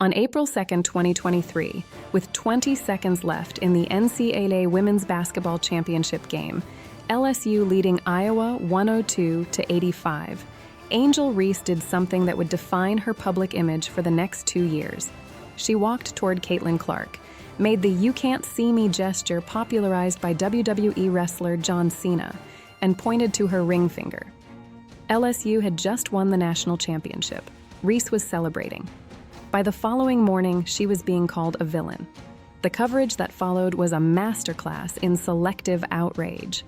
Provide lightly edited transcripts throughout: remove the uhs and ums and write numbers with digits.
On April 2, 2023, with 20 seconds left in the NCAA Women's Basketball Championship game, LSU leading Iowa 102-85, Angel Reese did something that would define her public image for the next 2 years. She walked toward Caitlin Clark, made the "you can't see me" gesture popularized by WWE wrestler John Cena, and pointed to her ring finger. LSU had just won the national championship. Reese was celebrating. By the following morning, she was being called a villain. The coverage that followed was a masterclass in selective outrage.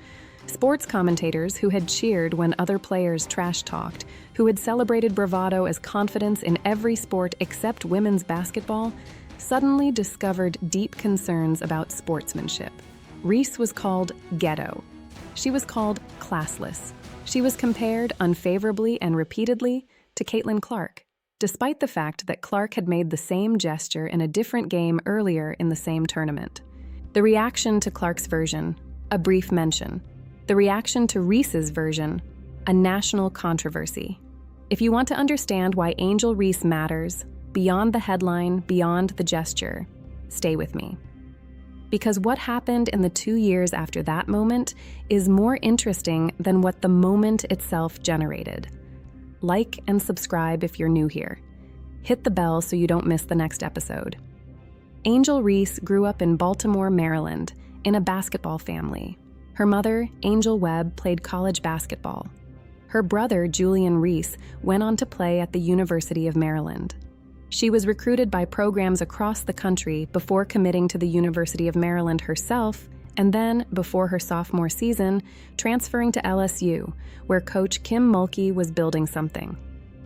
Sports commentators who had cheered when other players trash-talked, who had celebrated bravado as confidence in every sport except women's basketball, suddenly discovered deep concerns about sportsmanship. Reese was called ghetto. She was called classless. She was compared unfavorably and repeatedly to Caitlin Clark, despite the fact that Clark had made the same gesture in a different game earlier in the same tournament. The reaction to Clark's version, a brief mention. The reaction to Reese's version, a national controversy. If you want to understand why Angel Reese matters, beyond the headline, beyond the gesture, stay with me. Because what happened in the 2 years after that moment is more interesting than what the moment itself generated. Like and subscribe if you're new here. Hit the bell so you don't miss the next episode. Angel Reese grew up in Baltimore, Maryland, in a basketball family. Her mother, Angel Webb, played college basketball. Her brother, Julian Reese, went on to play at the University of Maryland. She was recruited by programs across the country before committing to the University of Maryland herself, and then, before her sophomore season, transferring to LSU, where coach Kim Mulkey was building something.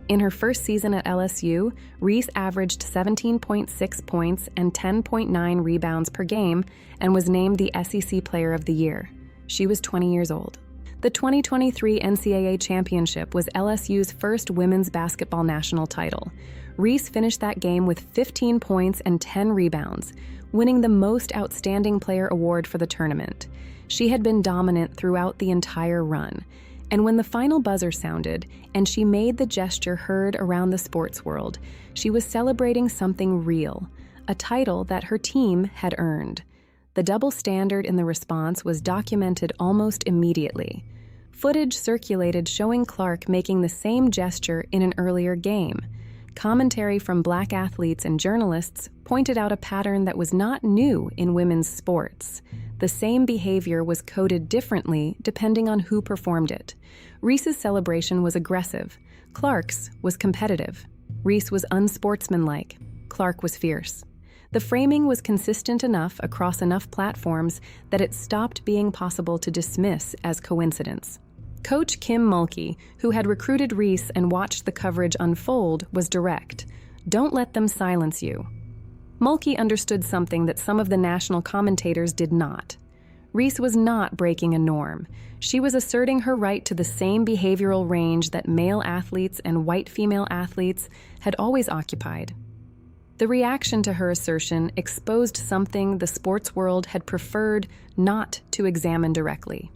In her first season at LSU, Reese averaged 17.6 points and 10.9 rebounds per game and was named the SEC Player of the Year. She was 20 years old. The 2023 NCAA Championship was LSU's first women's basketball national title. Reese finished that game with 15 points and 10 rebounds, winning the Most Outstanding Player award for the tournament. She had been dominant throughout the entire run, and when the final buzzer sounded and she made the gesture heard around the sports world, she was celebrating something real, a title that her team had earned. The double standard in the response was documented almost immediately. Footage circulated showing Clark making the same gesture in an earlier game. Commentary from Black athletes and journalists pointed out a pattern that was not new in women's sports. The same behavior was coded differently depending on who performed it. Reese's celebration was aggressive. Clark's was competitive. Reese was unsportsmanlike. Clark was fierce. The framing was consistent enough across enough platforms that it stopped being possible to dismiss as coincidence. Coach Kim Mulkey, who had recruited Reese and watched the coverage unfold, was direct. "Don't let them silence you." Mulkey understood something that some of the national commentators did not. Reese was not breaking a norm. She was asserting her right to the same behavioral range that male athletes and white female athletes had always occupied. The reaction to her assertion exposed something the sports world had preferred not to examine directly.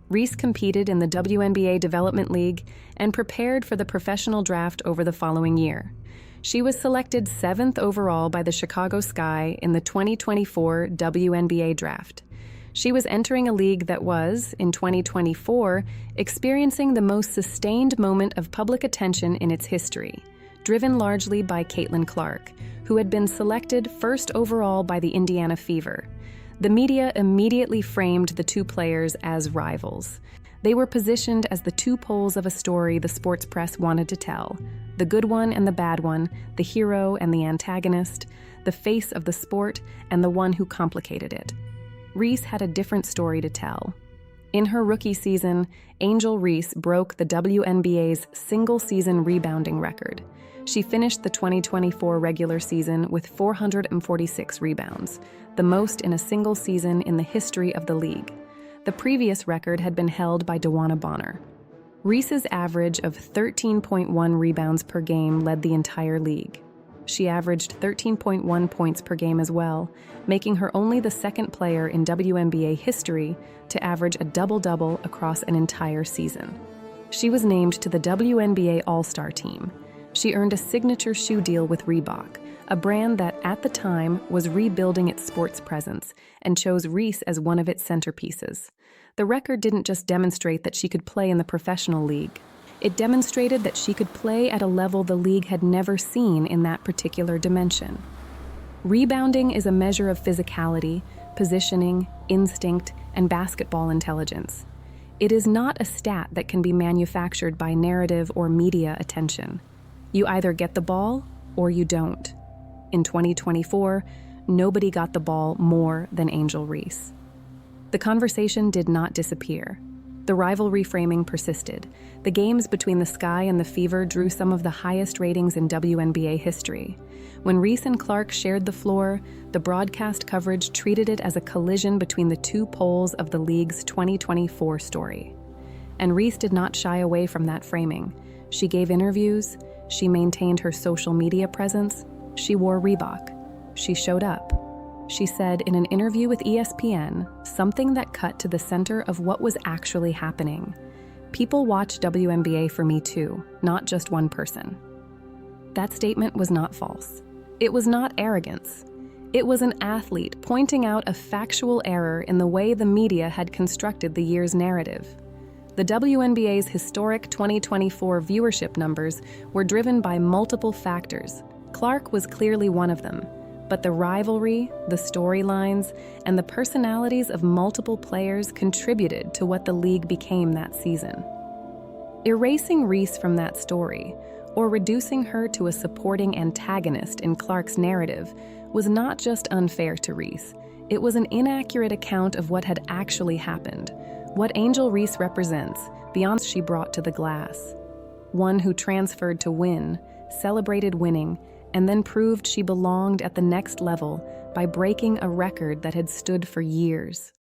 Reese competed in the WNBA Development League and prepared for the professional draft over the following year. She was selected 7th overall by the Chicago Sky in the 2024 WNBA draft. She was entering a league that was, in 2024, experiencing the most sustained moment of public attention in its history, driven largely by Caitlin Clark, who had been selected 1st overall by the Indiana Fever. The media immediately framed the two players as rivals. They were positioned as the two poles of a story the sports press wanted to tell, the good one and the bad one, the hero and the antagonist, the face of the sport and the one who complicated it. Reese had a different story to tell. In her rookie season, Angel Reese broke the WNBA's single-season rebounding record. She finished the 2024 regular season with 446 rebounds, the most in a single season in the history of the league. The previous record had been held by DeWanna Bonner. Reese's average of 13.1 rebounds per game led the entire league. She averaged 13.1 points per game as well, making her only the second player in WNBA history to average a double-double across an entire season. She was named to the WNBA All-Star team. She earned a signature shoe deal with Reebok, a brand that, at the time, was rebuilding its sports presence and chose Reese as one of its centerpieces. The record didn't just demonstrate that she could play in the professional league. It demonstrated that she could play at a level the league had never seen in that particular dimension. Rebounding is a measure of physicality, positioning, instinct, and basketball intelligence. It is not a stat that can be manufactured by narrative or media attention. You either get the ball or you don't. In 2024, nobody got the ball more than Angel Reese. The conversation did not disappear. The rivalry framing persisted. The games between the Sky and the Fever drew some of the highest ratings in WNBA history. When Reese and Clark shared the floor, the broadcast coverage treated it as a collision between the two poles of the league's 2024 story. And Reese did not shy away from that framing. She gave interviews, she maintained her social media presence, she wore Reebok, she showed up. She said in an interview with ESPN something that cut to the center of what was actually happening. People watch WNBA for me too, not just one person. That statement was not false. It was not arrogance. It was an athlete pointing out a factual error in the way the media had constructed the year's narrative. The WNBA's historic 2024 viewership numbers were driven by multiple factors. Clark was clearly one of them. But the rivalry, the storylines, and the personalities of multiple players contributed to what the league became that season. Erasing Reese from that story, or reducing her to a supporting antagonist in Clark's narrative, was not just unfair to Reese. It was an inaccurate account of what had actually happened, what Angel Reese represents, beyond what she brought to the glass. One who transferred to win, celebrated winning, and then proved she belonged at the next level by breaking a record that had stood for years.